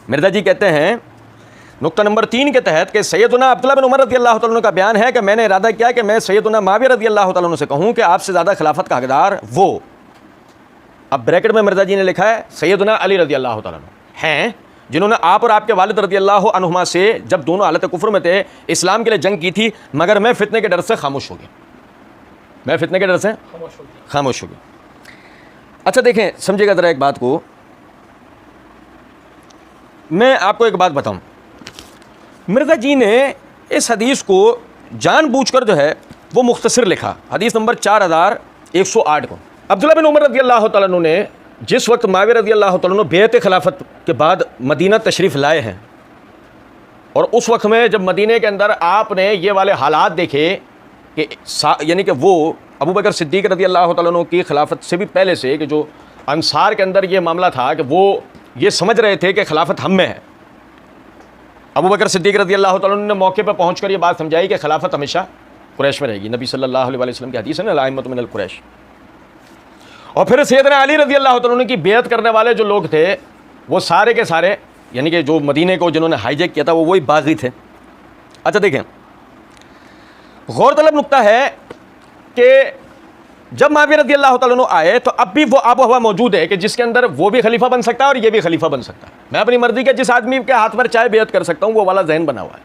मिर्ज़ा जी कहते हैं नुक्ता नंबर 3 के तहत कि सैयदना अब्दुल्लाह बिन उमर रज़ियल्लाहु तआला अन्हु का बयान है कि मैंने इरादा किया कि मैं सैयदना मुआविया रज़ियल्लाहु तआला अन्हु से कहूँ कि आपसे ज़्यादा खिलाफत का हकदार वो, अब ब्रैकेट में मिर्ज़ा जी ने लिखा है सैयदना अली रज़ियल्लाहु तआला अन्हु हैं, जिन्होंने आप और आपके वालिद रज़ियल्लाहु अन्हुमा से जब दोनों हालत कुफ्र में थे इस्लाम के लिए जंग की थी, मगर मैं फितने के डर से खामोश हो गया, मैं फितने के डर से खामोश हो गया। अच्छा देखें, समझिएगा ज़रा एक बात को, मैं आपको एक बात बताऊं, मिर्ज़ा जी ने इस हदीस को जानबूझकर जो है वो मुख्तसर लिखा, हदीस नंबर 4108 को। अब्दुल्लाह बिन उमर रज़ियल्लाहु तआला अन्हु ने जिस वक्त मुआविया रज़ियल्लाहु तआला अन्हु बेअत खिलाफत के बाद मदीना तशरीफ़ लाए हैं, और उस वक्त में जब मदीने के अंदर आपने ये वाले हालात देखे कि यानी कि वो अबू बकर सिद्दीक़ रज़ियल्लाहु तआला अन्हु की खिलाफत से भी पहले से कि जो अंसार के अंदर ये मामला था कि वो ये समझ रहे थे कि खिलाफत हम में है। अबू बकर सिद्दीक़ रज़ियल्लाहु तआला अन्हु ने मौके पर पहुँचकर ये बात समझाई कि खिलाफत हमेशा कुरैश में रहेगी, नबी सल्लल्लाहु अलैहि वसल्लम की हदीस है ना, अल-अइम्मतु मिनल कुरैश। और फिर सैयदना अली रज़ियल्लाहु तआला अन्हु की बेअत करने वाले जो लोग थे वो सारे के सारे, यानी कि जो मदीने को जिन्होंने हाईजैक किया था वो वही बागी थे। अच्छा देखें, गौरतलब नुक्ता है कि जब मुआविया रज़ियल्लाहु तआला अन्हु आए तो अब भी वो आबो हवा मौजूद है कि जिसके अंदर वो भी खलीफा बन सकता है और ये भी खलीफा बन सकता है। मैं अपनी मर्जी के जिस आदमी के हाथ पर चाहे बेअत कर सकता हूँ, वो वाला जहन बना हुआ है।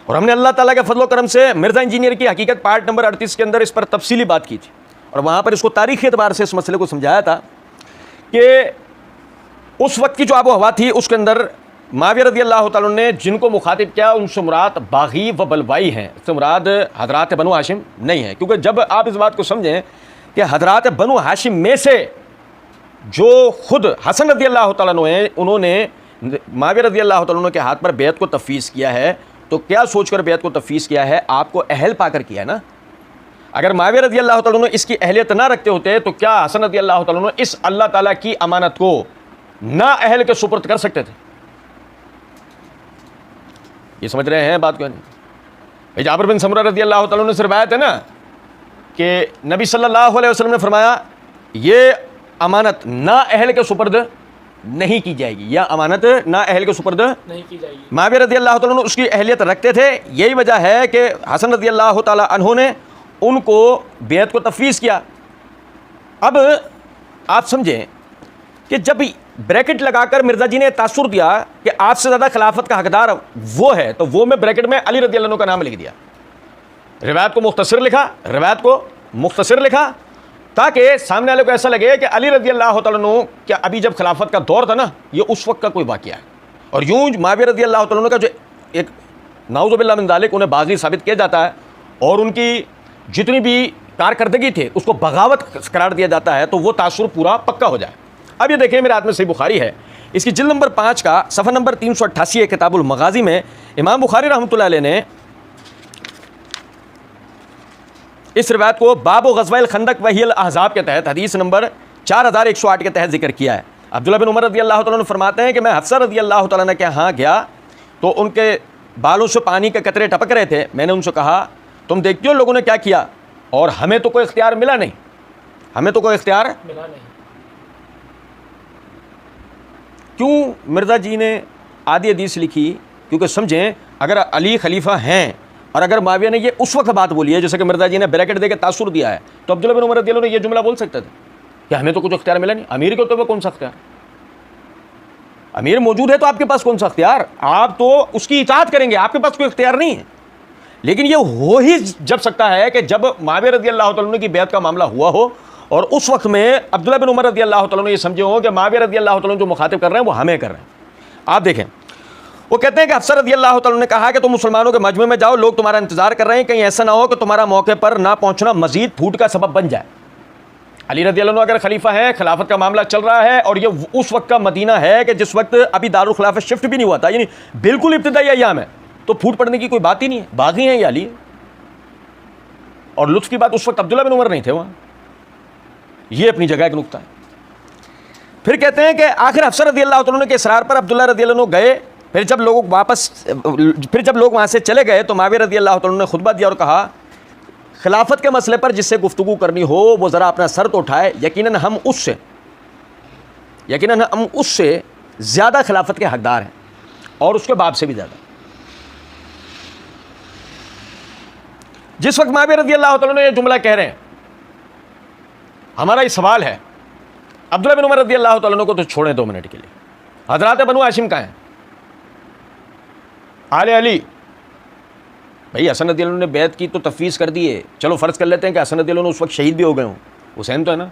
और हमने अल्लाह ताला के फजल करम से मिर्ज़ा इंजीनियर की हकीकत पार्ट नंबर 38 के अंदर इस पर तफसीली बात की थी, और वहाँ पर इसको तारीख़ी एतबार से इस मसले को समझाया था कि उस वक्त की जो आबो हवा थी उसके अंदर मुआविया रज़ियल्लाहु तआला ने जिनको मुखातिब किया उनसे मुराद बागी व बलवाई हैं, इससे मुराद हज़रात बनु हाशिम नहीं है। क्योंकि जब आप इस बात को समझें कि हज़रात बनु हाशिम में से जो खुद हसन रज़ियल्लाहु तआला अन्हु हैं, उन्होंने मुआविया रज़ियल्लाहु तआला के हाथ पर बेअत को तफ़वीज़ किया है, तो क्या सोचकर बेअत को तफ़वीज़ किया है? आपको अहल पाकर किया है ना। अगर मुआविया रज़ियल्लाहु तआला अन्हु इसकी अहलियत ना रखते होते तो क्या हसन रज़ियल्लाहु तआला अन्हु इस अल्लाह ताला की अमानत को ना अहल के सुपुर्द कर सकते थे? ये समझ रहे हैं बात को नहीं? जाबिर बिन समुरा रज़ियल्लाहु तआला अन्हु से रिवायत है ना कि नबी सल्लल्लाहु अलैहि वसल्लम ने फरमाया ये अमानत ना अहल के सुपुर्द नहीं की जाएगी, या अमानत ना अहल के सुपुर्द नहीं की जाएगी। मुआविया रज़ियल्लाहु तआला अन्हु उसकी अहलियत रखते थे, यही वजह है कि हसन रज़ियल्लाहु तआला अन्हु ने उनको बेअत को तफ़वीज़ किया। अब आप समझें कि जब ब्रैकेट लगाकर मिर्ज़ा जी ने तासुर दिया कि आपसे ज़्यादा खिलाफत का हकदार वो है, तो वो में ब्रैकेट में अली रज़ियल्लाहु अन्हु का नाम लिख दिया, रिवायत को मुख्तसर लिखा, रिवायत को मुख्तसर लिखा, ताकि सामने वाले को ऐसा लगे कि अली रज़ियल्लाहु तआला अन्हु क्या अभी जब खिलाफत का दौर था ना, ये उस वक्त का कोई वाक़या है। और यूं मुआविया रज़ियल्लाहु तआला अन्हु का जो एक नाउज़ु बिल्लाह मिन ज़ालिक उन्हें बागी साबित किया जाता है और उनकी जितनी भी कारकर्दगी थे उसको बगावत करार दिया जाता है, तो वो तासुर पूरा पक्का हो जाए। अब ये देखें, मेरे हाथ में सही बुखारी है, इसकी जिल्द नंबर 5 का सफ़ा नंबर 388 है, किताबुल मगाज़ी में इमाम बुखारी रहमतुल्लाह अलैह ने इस रिवायत को बाब ग़ज़वाइल खंदक व हियल अहज़ाब के तहत हदीस नंबर 4108 के तहत जिक्र किया है। अब्दुल्लाह बिन उमर रज़ियल्लाहु तआला अन्हु फरमाते हैं कि मैं हफ्सा रज़ियल्लाहु तआला अन्हा के यहाँ गया तो उनके बालों से पानी के कतरे टपक रहे थे। मैंने उनसे कहा तुम देखते हो लोगों ने क्या किया, और हमें तो कोई इख्तियार मिला नहीं, हमें तो कोई इख्तियार मिला नहीं। क्यों मिर्ज़ा जी ने आधी हदीस लिखी? क्योंकि समझें, अगर अली खलीफा हैं और अगर मुआविया ने ये उस वक्त बात बोली है जैसे कि मिर्ज़ा जी ने ब्रैकेट देकर तासुर दिया है, तो अब्दुल्लाह बिन उमर रज़ियल्लाहु अन्हु ने ये जुमला बोल सकते थे कि हमें तो कुछ इख्तियार मिला नहीं। अमीर के होते हुए कौन सा इख्तियार? अमीर मौजूद है तो आपके पास कौन सा इख्तियार? आप तो उसकी इताअत करेंगे, आपके पास कोई इख्तियार नहीं है। लेकिन ये हो ही जब सकता है कि जब मुआविया रज़ियल्लाहु तआला अन्हु की बेअत का मामला हुआ हो और उस वक्त में अब्दुल्लाह बिन उमर रज़ियल्लाहु तआला अन्हु ये समझे हो कि मुआविया रज़ियल्लाहु तआला अन्हु जो मुखातिब कर रहे हैं वो हमें कर रहे हैं। आप देखें, वो कहते हैं कि हफ्सा रज़ियल्लाहु तआला अन्हु ने कहा कि तुम मुसलमानों के मजमे में जाओ, लोग तुम्हारा इंतजार कर रहे हैं, कहीं ऐसा ना हो कि तुम्हारा मौके पर ना पहुंचना मजीद फूट का सबब बन जाए। अली रज़ियल्लाहु अन्हु अगर खलीफा है, खिलाफत का मामला चल रहा है और ये उस वक्त का मदीना है कि जिस वक्त अभी दारुल खिलाफत शिफ्ट भी नहीं हुआ था, यानी बिल्कुल इब्तिदाई अय्याम है, तो फूट पड़ने की कोई बात ही नहीं है। बागी हैं ये अली, और लुत्फ की बात उस वक्त अब्दुल्लाह बिन उमर नहीं थे वहाँ। ये अपनी जगह एक नुक्ता है। फिर कहते हैं कि आखिर हफ्सा रज़ियल्लाहु तआला अन्हु के इसरार पर अब्दुल्लाह रज़ियल्लाहु अन्हु गए। फिर जब लोग वहाँ से चले गए तो मुआविया रज़ियल्लाहु तआला अन्हु ने खुतबा दिया और कहा खिलाफत के मसले पर जिससे गुफ्तगू करनी हो वो ज़रा अपना सर तो उठाए, यकीनन हम उससे ज़्यादा खिलाफत के हकदार हैं, और उसके बाप से भी ज़्यादा। जिस वक्त मुआविया रज़ी अल्लाह तआला अन्हु ये जुमला कह रहे हैं, हमारा ये सवाल है, अब्दुल्लाह बिन उमर रज़ी अल्लाह तआला अन्हु को तो छोड़ें 2 मिनट के लिए, हज़रात बनु हाशिम कहाँ हैं? आले अली, भाई हसन रज़ी अल्लाह अन्हु ने बैत की तो तफवीज़ कर दी है, चलो फ़र्ज़ कर लेते हैं कि हसन रज़ी अल्लाह अन्हु उस वक्त शहीद भी हो गए हों, हुसैन तो है ना।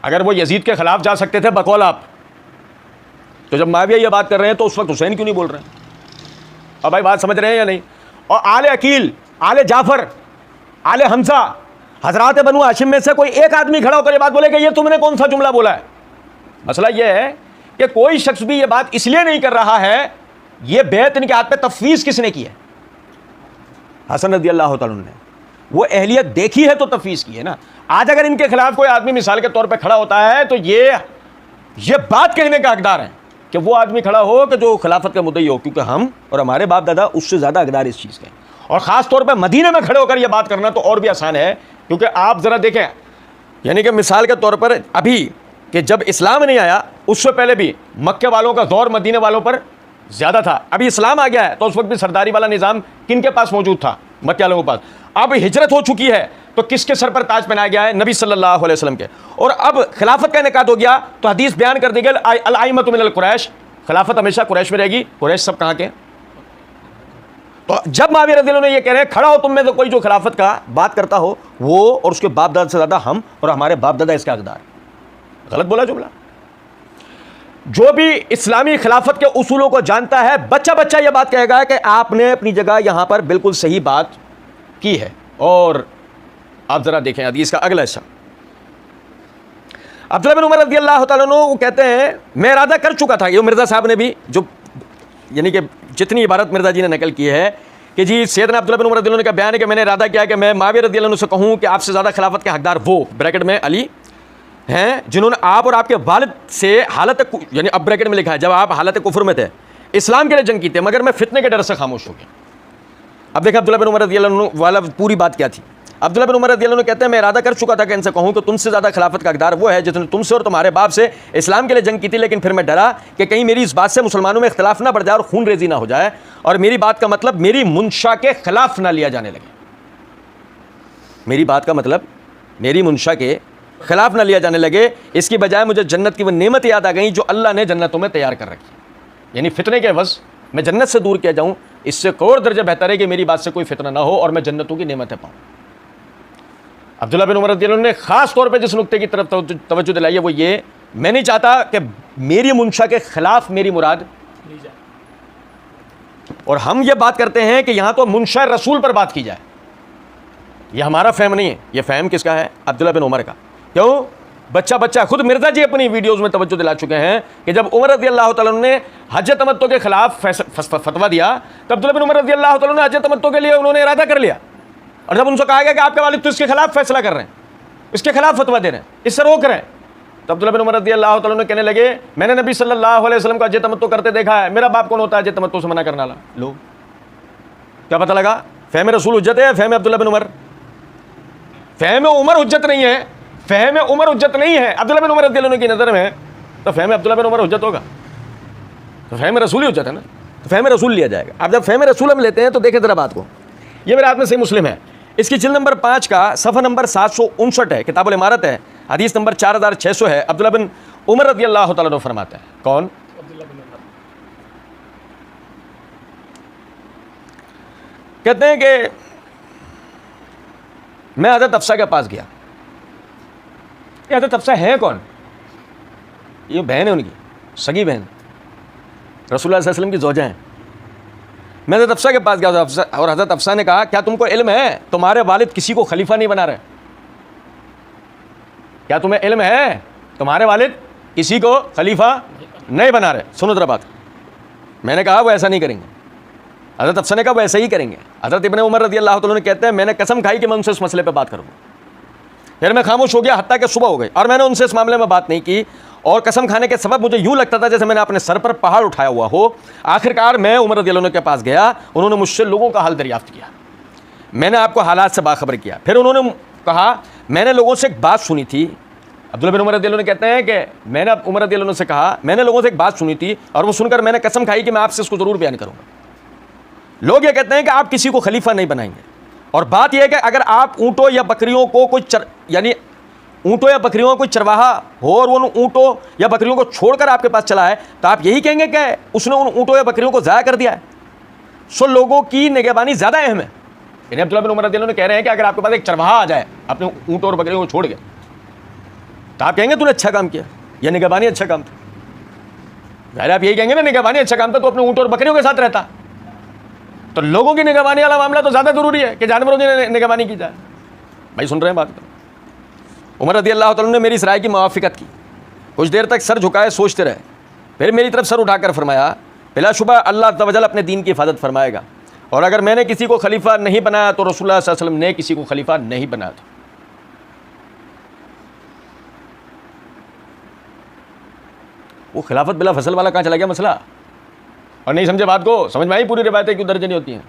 अगर वो यजीद के खिलाफ जा सकते थे बकौल आप, तो जब मुआविया ये बात कर रहे हैं तो उस वक्त हुसैन क्यों नहीं बोल रहे हैं? अब भाई बात समझ रहे हैं या नहीं? और आले अकील, आले जाफर, आले हमजा, हजरात बनु हाशिम में से कोई एक आदमी खड़ा होकर ये बात बोले कि ये तुमने कौन सा जुमला बोला है? मसला ये है कि कोई शख्स भी ये बात इसलिए नहीं कर रहा है, ये बैत इनके हाथ पे तफवीज़ किसने की है? हसन रज़ी अल्लाह तआला ने वो अहलियत देखी है तो तफवीज़ की है ना। आज अगर इनके खिलाफ कोई आदमी मिसाल के तौर पे खड़ा होता है तो ये बात कहने का हकदार है कि वो आदमी खड़ा हो कि जो खिलाफत का मुद्दई हो, क्योंकि हम और हमारे बाप दादा उससे ज़्यादा हकदार इस चीज़ के। और ख़ास तौर पे मदीने में खड़े होकर ये बात करना तो और भी आसान है, क्योंकि आप ज़रा देखें, यानी कि मिसाल के तौर पर अभी कि जब इस्लाम नहीं आया उससे पहले भी मक्के वालों का दौर मदीने वालों पर ज़्यादा था। अभी इस्लाम आ गया है तो उस वक्त भी सरदारी वाला निज़ाम किन के पास मौजूद था? मक्के वालों के पास। अब हिजरत हो चुकी है तो किसके सर पर ताज पहनाया गया है? नबी सल्लल्लाहु अलैहि वसल्लम के। और अब खिलाफत का इनेकाद हो गया तो हदीस बयान कर दी गई, अल आइमतु मिनल कुरैश, खिलाफत हमेशा कुरैश में रहेगी। कुरैश सब कहाँ के? तो जब मुआविया रज़ी अल्लाह अन्हु ये कह रहे हैं खड़ा हो तुम में से कोई जो खिलाफत का बात करता हो, वो और उसके बाप दादा से ज़्यादा हम और हमारे बाप दादा इसके हकदार। गलत बोला जुमला। जो भी इस्लामी खिलाफत के उसूलों को जानता है, बच्चा बच्चा यह बात कहेगा कि आपने अपनी जगह यहां पर बिल्कुल सही बात की है। और आप जरा देखें हदीस का अगला हिस्सा, अब्दुल्लाह बिन उमर रज़ी अल्लाह तआला अन्हु वो कहते हैं मैं इरादा कर चुका था, ये मिर्ज़ा साहब ने भी जो यानी कि जितनी इबारत मिर्ज़ा जी ने नकल की है कि जी सैयदना अब्दुल्लाह बिन उमर रज़ी अल्लाह अन्हु का बयान है कि मैंने इरादा किया कि मैं मुआविया रज़ी अल्लाह अन्हु से कहूँ कि आपसे ज़्यादा खिलाफत के हकदार वो ब्रैकेट में अली हैं जिन्होंने आप और आपके वालिद से हालत, यानी अब ब्रैकेट में लिखा है जब आप हालत कुफ्र में थे, इस्लाम के लिए जंग की थे, मगर मैं फितने के डर से खामोश हो गया। अब देखिए अब्दुल्लाह बिन उमर रज़ी अल्लाह अन्हु वाला पूरी बात क्या थी। अब्दुल्लाह बिन उमर रज़ी अल्लाह अन्हु कहते हैं मैं इरादा कर चुका था कि इनसे कहूँ कि तुमसे ज़्यादा खिलाफत का हकदार वो है जिसने तुमसे और तुम्हारे बाप से इस्लाम के लिए जंग की थी, लेकिन फिर मैं डरा कि कहीं मेरी इस बात से मुसलमानों में इख्तिलाफ ना बढ़ जाए और खून रेजी ना हो जाए, और मेरी बात का मतलब मेरी मुंशा के खिलाफ ना लिया जाने लगे। मेरी बात का मतलब मेरी मुंशा के खिलाफ ना लिया जाने लगे, इसकी बजाय मुझे जन्नत की वो नेमत याद आ गई जो अल्लाह ने जन्नतों में तैयार कर रखी, यानी फितने के वज़ मैं जन्नत से दूर किया जाऊँ, इससे कोई दर्जा बेहतर है कि मेरी बात से कोई फितना ना हो और मैं जन्नतों की नेमतें पाऊँ। अब्दुल्लाह बिन उमर रज़ी अल्लाह अन्हु ने ख़ास तौर पे जिस नुक्ते की तरफ तवज्जो दिलाई है वो ये, मैं नहीं चाहता कि मेरी मुंशा के खिलाफ मेरी मुराद ली जाए। और हम ये बात करते हैं कि यहाँ तो मुंशा रसूल पर बात की जाए, ये हमारा फ़हम नहीं है, ये फ़हम किसका है? अब्दुल्लाह बिन उमर का। क्यों? बच्चा बच्चा खुद मिर्ज़ा जी अपनी वीडियोज़ में तवज्जो दिला चुके हैं कि जब उमर रज़ी अल्लाह तआला अन्हु ने हज तमत्तु के खिलाफ फतवा दिया तो अब्दुल्लाह बिन उमर रज़ी अल्लाह तआला अन्हु ने हज तमत्तु के लिए उन्होंने इरादा कर लिया, और जब उनसे कहा गया कि आपके वालिद तो इसके खिलाफ फैसला कर रहे हैं, इसके खिलाफ फतवा दे रहे हैं, इससे रोक रहे हैं, तो अब्दुल्लाह बिन उमर रज़ी अल्लाह तआला अन्हु कहने लगे मैंने नबी सल्लल्लाहु अलैहि वसल्लम का हज तमत्तु करते देखा है, मेरा बाप कौन होता है हज तमत्तु से मना करने वाला? लो क्या पता लगा, फ़हम रसूल हुज्जत है, फ़हम अब्दुल्लाह बिन उमर, फ़हम उमर हुज्जत नहीं है, फ़हम उमर हुज्जत नहीं है अब्दुल्लाह बिन उमर रज़ी अल्लाह अन्हु की नज़र में, तो फ़हम अब्दुल्लाह बिन उमर हुज्जत होगा, तो फ़हम रसूल ही हुज्जत है ना, तो फ़हम रसूल लिया जाएगा। अब जब फ़हम रसूल हम लेते हैं तो देखें ज़रा बात को, ये मेरे हाथ में सही मुस्लिम है, इसकी जिल्द नंबर 5 का सफ़ा नंबर 759 है, किताबुल इमारत है, हदीस नंबर 4600 है। अब्दुल्लाह बिन उमर रज़ी अल्लाह तआला अन्हु फरमाते हैं, कौन? कहते हैं कि मैं हज़रत हफ्सा के पास गया। ये हज़रत हफ्सा है कौन? ये बहन है उनकी, सगी बहन, रसूलुल्लाह सल्लल्लाहु अलैहि वसल्लम की ज़ौजा हैं। मैं हज़रत हफ्सा के पास गया और हज़रत हफ्सा ने कहा क्या तुमको इल्म है तुम्हारे वालिद किसी को खलीफा नहीं बना रहे? क्या तुम्हें इल्म है तुम्हारे वालिद किसी को खलीफा नहीं बना रहे? सुनो जरा बात। मैंने कहा वो ऐसा नहीं करेंगे। हज़रत हफ्सा ने कहा वो ऐसा ही करेंगे। हज़रत इब्न उमर रज़ी अल्लाह तआला अन्हु कहते हैं मैंने कसम खाई कि मैं उनसे इस मसले पर बात करूँगा, फिर मैं खामोश हो गया हत्ता कि सुबह हो गई और मैंने उनसे इस मामले में बात नहीं की, और कसम खाने के सबब मुझे यूँ लगता था जैसे मैंने अपने सर पर पहाड़ उठाया हुआ हो। आखिरकार मैं उमर रज़ी अल्लाह अन्हु के पास गया, उन्होंने मुझसे लोगों का हाल दरियाफ्त किया, मैंने आपको हालात से बाखबर किया। फिर उन्होंने कहा मैंने लोगों से एक बात सुनी थी, अब्दुल्ला बिन उमर रज़ियल्लाहु अन्हु कहते हैं कि मैंने उमर रज़ियल्लाहु अन्हु से कहा, मैंने लोगों से एक बात सुनी थी और वो सुनकर मैंने कसम खाई कि मैं आपसे इसको ज़रूर बयान करूँगा। लोग ये कहते हैं कि आप किसी को खलीफा नहीं बनाएंगे, और बात यह है कि अगर आप ऊँटों या बकरियों को कोई यानी ऊँटों या बकरियों को कोई चरवाहा हो और वो उन ऊँटों या बकरियों को छोड़कर आपके पास चला है, तो आप यही कहेंगे कि उसने उन ऊँटों या बकरियों को ज़ाया कर दिया है। सो लोगों की निगहबानी ज़्यादा अहम है। यानी अब्दुल्ला बिन उमर रज़ियल्लाहु अन्हु कह रहे हैं कि अगर आपके पास एक चरवाहा आ जाए अपने ऊँटों और बकरियों को छोड़ के, तो आप कहेंगे तूने अच्छा काम किया, या निगहबानी अच्छा काम था। अरे आप यही कहेंगे ना निगहबानी अच्छा काम था, तो अपने ऊँटों और बकरियों के साथ रहता। तो लोगों की निगहबानी वाला मामला तो ज़्यादा ज़रूरी है कि जानवरों की निगहबानी की जाए। भाई सुन रहे हैं बात को? उमर रज़ियल्लाहु अन्हु ने मेरी इस राय की मुआफ़िकत की। कुछ देर तक सर झुकाए सोचते रहे, फिर मेरी तरफ सर उठाकर फरमाया, बिला शुबा अल्लाह अज़्ज़ व जल अपने दीन की हिफाजत फरमाएगा, और अगर मैंने किसी को खलीफा नहीं बनाया तो रसूलुल्लाह सल्लल्लाहु अलैहि वसल्लम ने किसी को खलीफा नहीं बनाया था। वो खिलाफत बिला फसल वाला कहाँ चला गया मसला? और नहीं समझे बात को? समझ में आई पूरी रिवायतें क्यों दर्ज नहीं होती हैं?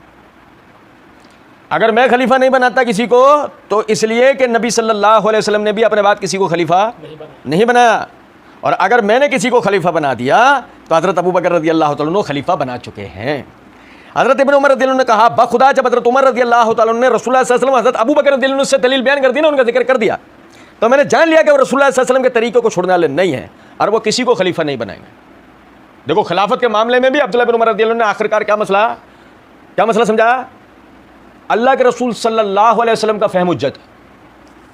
अगर मैं खलीफा नहीं बनाता किसी को, तो इसलिए कि नबी सल्लल्लाहु अलैहि वसल्लम ने भी अपने बाद किसी को खलीफा नहीं बनाया, और अगर मैंने किसी को खलीफा बना दिया तो हज़रत अबू बकर रज़ियल्लाहु तआला अन्हु खलीफा बना चुके हैं। हज़रत इब्न उमर रज़ियल्लाहु अन्हु ने कहा, बखुदा जब हज़रत उमर रज़ियल्लाहु तआला अन्हु ने रसूलुल्लाह सल्लल्लाहु अलैहि वसल्लम हज़रत अबू बकर रज़ियल्लाहु अन्हु से दलील बयान कर दी ना, उनका जिक्र कर दिया, तो मैंने जान लिया कि वो रसूलुल्लाह सल्लल्लाहु अलैहि वसल्लम के तरीक़ों को छोड़ने वाले नहीं हैं और वो किसी को खलीफा नहीं बनाएंगे। देखो खिलाफत के मामले में भी अब्दुल्ला बिन उमर रज़ियल्लाहु अन्हु ने आखिरकार क्या मसला समझा? अल्लाह के रसूल सल्लल्लाहु अलैहि वसल्लम का फ़हम हुज्जत है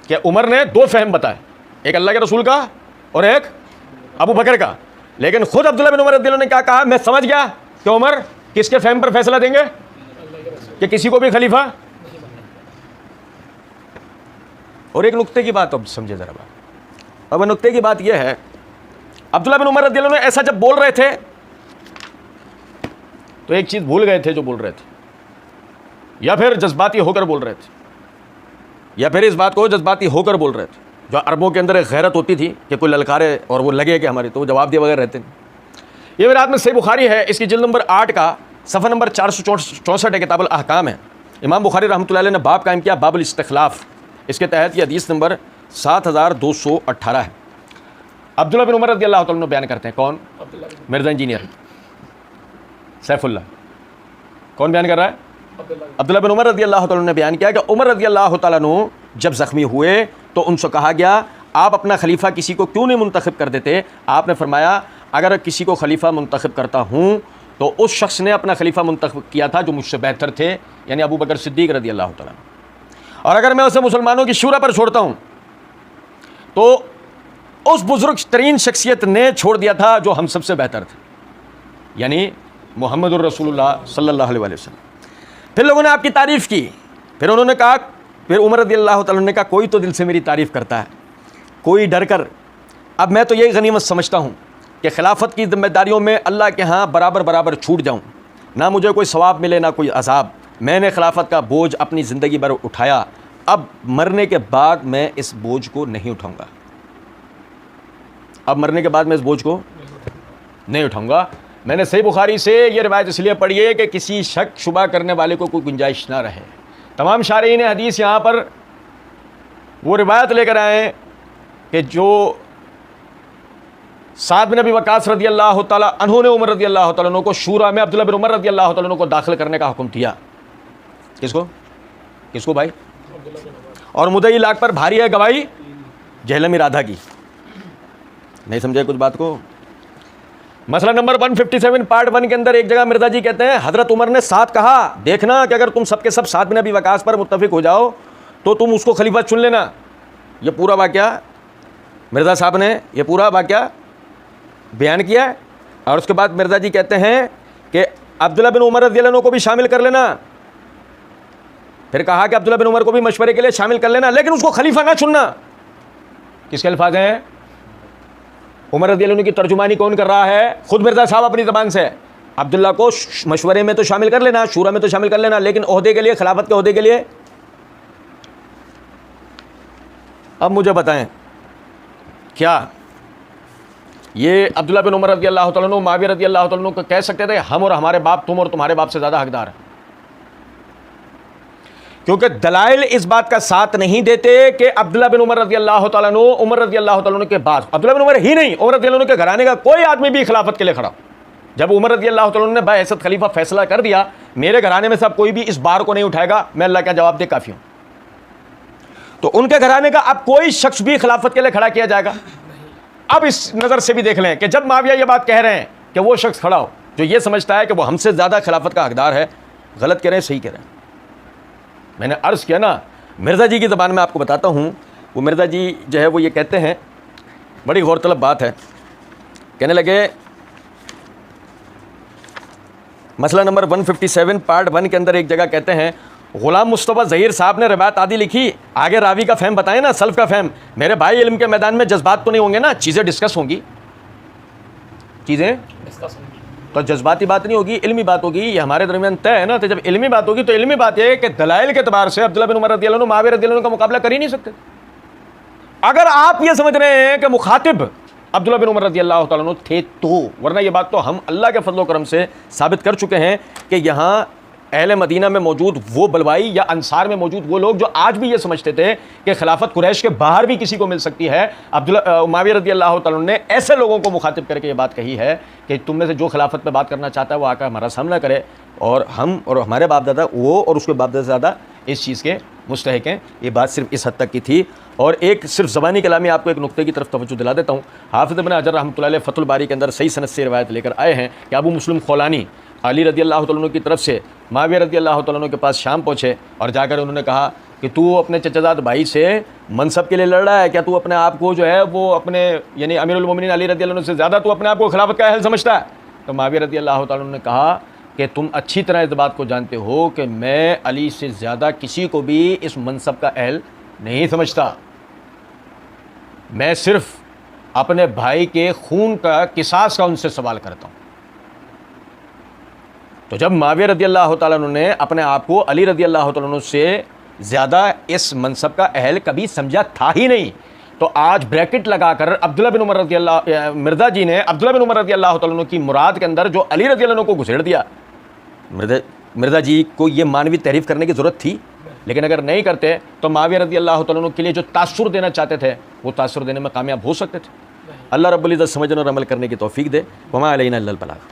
कि उमर ने दो फ़हम बताए, एक अल्लाह के रसूल का और एक अबू बकर का। लेकिन खुद अब्दुल्ला बिन उमर रज़ियल्लाहु अन्हु ने क्या कहा? मैं समझ गया कि उमर किसके फ़हम पर फैसला देंगे कि किसी को भी खलीफा। और एक नुक्ते की बात अब समझे ज़रा बात। अब नुक्ते की बात यह है, अब्दुल्ला बिन उमर रज़ियल्लाहु अन्हु ऐसा जब बोल रहे थे तो एक चीज़ भूल गए थे जो बोल रहे थे, या फिर जज्बाती होकर बोल रहे थे, या फिर इस बात को जज्बाती होकर बोल रहे थे। जो अरबों के अंदर एक गैरत होती थी कि कोई ललकारे और वो लगे कि हमारी, तो वो जवाब दिए बगैर रहते नहीं। ये मेरे हाथ में सही बुखारी है, इसकी जिल्द नंबर 8 का सफ़ा नंबर 464 है, किताबुल अहकाम है। इमाम बुखारी रहमतुल्लाह अलैह ने बाब कायम किया, बाबुल इस्तिखलाफ। इसके तहत ये हदीस नंबर 7218 है। अब्दुल्ला बिन उमर रज़ियल्लाहु तआला अन्हु बयान करते हैं। कौन? मिर्ज़ा इंजीनियर सैफुल्लाह। कौन बयान कर रहा है? अब्दुल्ला बिन उमर रज़ियल्लाहु तआला अन्हु ने बयान किया कि उमर रज़ियल्लाहु तआला अन्हु जब ज़ख्मी हुए तो उनसे कहा गया, आप अपना खलीफा किसी को क्यों नहीं मुंतखब कर देते? आपने फरमाया, अगर किसी को खलीफा मुंतखब करता हूँ तो उस शख्स ने अपना खलीफा मुंतखब किया था जो मुझसे बेहतर थे, यानी अबू बकर सिद्दीक़ रज़ियल्लाहु तआला अन्हु। और अगर मैं उसे मुसलमानों की शूरा पर छोड़ता हूँ तो उस बुज़ुर्ग तरीन शख्सियत ने छोड़ दिया था जो हम सबसे बेहतर थे, यानी मुहम्मदुर रसूलुल्लाह सल्लल्लाहु अलैहि वसल्लम। फिर लोगों ने आपकी तारीफ़ की, फिर उन्होंने कहा, फिर उमर रज़ियल्लाहु तआला ने कहा, कोई तो दिल से मेरी तारीफ़ करता है, कोई डर कर। अब मैं तो यही गनीमत समझता हूँ कि खिलाफत की जिम्मेदारियों में अल्लाह के यहाँ बराबर बराबर छूट जाऊँ, ना मुझे कोई सवाब मिले ना कोई अजाब। मैंने खिलाफत का बोझ अपनी ज़िंदगी भर उठाया, अब मरने के बाद मैं इस बोझ को नहीं उठाऊँगा। अब मरने के बाद मैं इस बोझ को नहीं उठाऊँगा। मैंने सही बुखारी से ये रिवायत इसलिए पढ़ी है कि किसी शक शुबा करने वाले को कोई गुंजाइश ना रहे। तमाम शारीन हदीस यहाँ पर वो रिवायत लेकर आए कि जो साद बिन अबी वक़ास रज़ियल्लाहु तआला अन्हु ने उमर रज़ियल्लाहु तआला अन्हु को शूरा में अब्दुल्ला बिन उमर रज़ियल्लाहु तआला अन्हु को दाखिल करने का हुक्म दिया। किसको भाई? और मुद्दई लाख पर भारी है गवाही जहलमी राधा की। नहीं समझे कुछ बात को? मसला नंबर 157 पार्ट 1 के अंदर एक जगह मिर्ज़ा जी कहते हैं, हज़रत उमर ने साथ कहा, देखना कि अगर तुम सबके सब साद बिन अबी वक़ास पर मुत्तफ़िक हो जाओ तो तुम उसको खलीफा चुन लेना। ये पूरा वाक़या मिर्ज़ा साहब ने ये पूरा वाक़या बयान किया है। और उसके बाद मिर्ज़ा जी कहते हैं कि अब्दुल्ला बिन उमर रज़ियल्लाहु अन्हु को भी शामिल कर लेना। फिर कहा कि अब्दुल्ला बिन उमर को भी मशवरे के लिए शामिल कर लेना, लेकिन उसको खलीफा ना चुनना। किसके अल्फाज हैं? उमर रज़ियल्लाहु अन्हु की तर्जुमानी कौन कर रहा है? खुद मिर्ज़ा साहब अपनी ज़बान से। अब्दुल्ला को मशवरे में तो शामिल कर लेना, शूरा में तो शामिल कर लेना, लेकिन ओहदे के लिए, खिलाफत के ओहदे के लिए। अब मुझे बताएं, क्या ये अब्दुल्ला बिन उमर रज़ियल्लाहु तआला अन्हु, मुआविया रज़ियल्लाहु तआला अन्हु को कह सकते थे हम और हमारे बाप, तुम और तुम्हारे बाप से ज़्यादा हकदार है? क्योंकि दलाइल इस बात का साथ नहीं देते कि अब्दुल्ला बिन उमर रज़ी अल्लाह तआला अन्हु, उमर रज़ी अल्लाह तआला अन्हु के बाद, अब्दुल्ला बिन उमर ही नहीं, उमर रज़ी अल्लाह अन्हु के घराने का कोई आदमी भी खिलाफत के लिए खड़ा। जब उमर रज़ी अल्लाह तआला अन्हु ने बाइज़्ज़त खलीफा फैसला कर दिया, मेरे घराने में से अब कोई भी इस बार को नहीं उठाएगा, मैं अल्लाह का जवाब दे काफ़ी हूं, तो उनके घराने का अब कोई शख्स भी खिलाफत के लिए खड़ा किया जाएगा। अब इस नज़र से भी देख लें कि जब माविया ये बात कह रहे हैं कि वो शख्स खड़ा हो जो ये समझता है कि वो हमसे ज़्यादा खिलाफत का हकदार है, गलत कह रहे हैं, सही कह रहे हैं। मैंने अर्ज़ किया ना, मिर्ज़ा जी की ज़बान में आपको बताता हूँ, वो मिर्ज़ा जी जो है वो ये कहते हैं, बड़ी गौरतलब बात है, कहने लगे मसला नंबर 157 पार्ट 1 के अंदर एक जगह कहते हैं, गुलाम मुस्तफ़ा ज़हीर साहब ने रिवायत आदि लिखी, आगे रावी का फ़हम बताएं ना, सल्फ़ का फ़हम। मेरे भाई इल्म के मैदान में जज्बात तो नहीं होंगे ना, चीज़ें डिस्कस होंगी, चीज़ें डिस्कस होंगी, तो जज्बाती बात नहीं होगी, इल्मी बात होगी, ये हमारे दरमियान तय है ना। तो जब इल्मी बात होगी तो इल्मी बात है कि दलाइल के एतबार से अब्दुल्ला बिन उमर रज़ियल्लाहु अन्हु मुआविया रज़ियल्लाहु अन्हु का मुकाबला कर ही नहीं सकते। अगर आप ये समझ रहे हैं कि मुखातिब अब्दुल्ला बिन उमर रज़ियल्लाहु तआला अन्हु थे तो, वरना ये बात तो हम अल्लाह के फजल करम से साबित कर चुके हैं कि यहाँ अहले मदीना में मौजूद वो बलवाई या अंसार में मौजूद वो लोग जो आज भी ये समझते थे कि खिलाफत कुरैश के बाहर भी किसी को मिल सकती है, अब्दुल्ला मुआविया रज़ियल्लाहु तआला अन्हु ने ऐसे लोगों को मुखातिब करके ये बात कही है कि तुम में से जो खिलाफत पे बात करना चाहता है वो आकर हमारा सामना करे, और हम और हमारे बाप दादा वो और उसके बाप दादा से ज़्यादा इस चीज़ के मुस्तहिक हैं। ये बात सिर्फ इस हद तक की थी। और एक सिर्फ ज़बानी कलामी आपको एक नुक्ते की तरफ तवज्जो दिला देता हूँ। हाफ़िज़ इब्न हजर रहमतुल्लाह अलैह फतहुल बारी के अंदर सही सनद से रिवायत लेकर आए हैं कि अबू मुस्लिम खौलानी अली रज़ी अल्लाह तआला अन्हु की तरफ से मुआविया रज़ी अल्लाह तआला अन्हु के पास शाम पहुँचे और जाकर उन्होंने कहा कि तू अपने चचाजाद भाई से मनसब के लिए लड़ रहा है क्या? तू अपने आप को जो है वो अपने यानी अमीरुल मोमिनीन अली रज़ी अल्लाह अन्हु से ज़्यादा तू अपने आप को खिलाफत का अहल समझता है? तो मुआविया रज़ी अल्लाह तआला अन्हु ने कहा कि तुम अच्छी तरह इस बात को जानते हो कि मैं अली से ज़्यादा किसी को भी इस मनसब का अहल नहीं समझता, मैं सिर्फ अपने भाई के खून का किसास का उनसे सवाल करता हूँ। तो जब मुआविया रज़ी अल्लाह तआला अन्हु ने अपने आप को अली रज़ी अल्लाह तआला अन्हु से ज़्यादा इस मनसब का अहल कभी समझा था ही नहीं, तो आज ब्रैकेट लगाकर अब्दुल्ला बिन उमर रज़ी अल्लाह मिर्ज़ा जी ने अब्दुल्ला बिन उमर रज़ी अल्लाह तआला अन्हु की मुराद के अंदर जो अली रज़ी अल्लाह अन्हु को घुसेड़ दिया। मिर्ज़ा जी को ये मानवी तारीफ़ करने की ज़रूरत थी, लेकिन अगर नहीं करते तो मुआविया रज़ी अल्लाह तआला अन्हु के लिए जो तासुर देना चाहते थे वो तासुर देने में कामयाब हो सकते थे। अल्लाह रब्बुल इज़्ज़त समझने और अमल करने की तौफ़ीक दे। वमा अलैना इल्लल बलाग।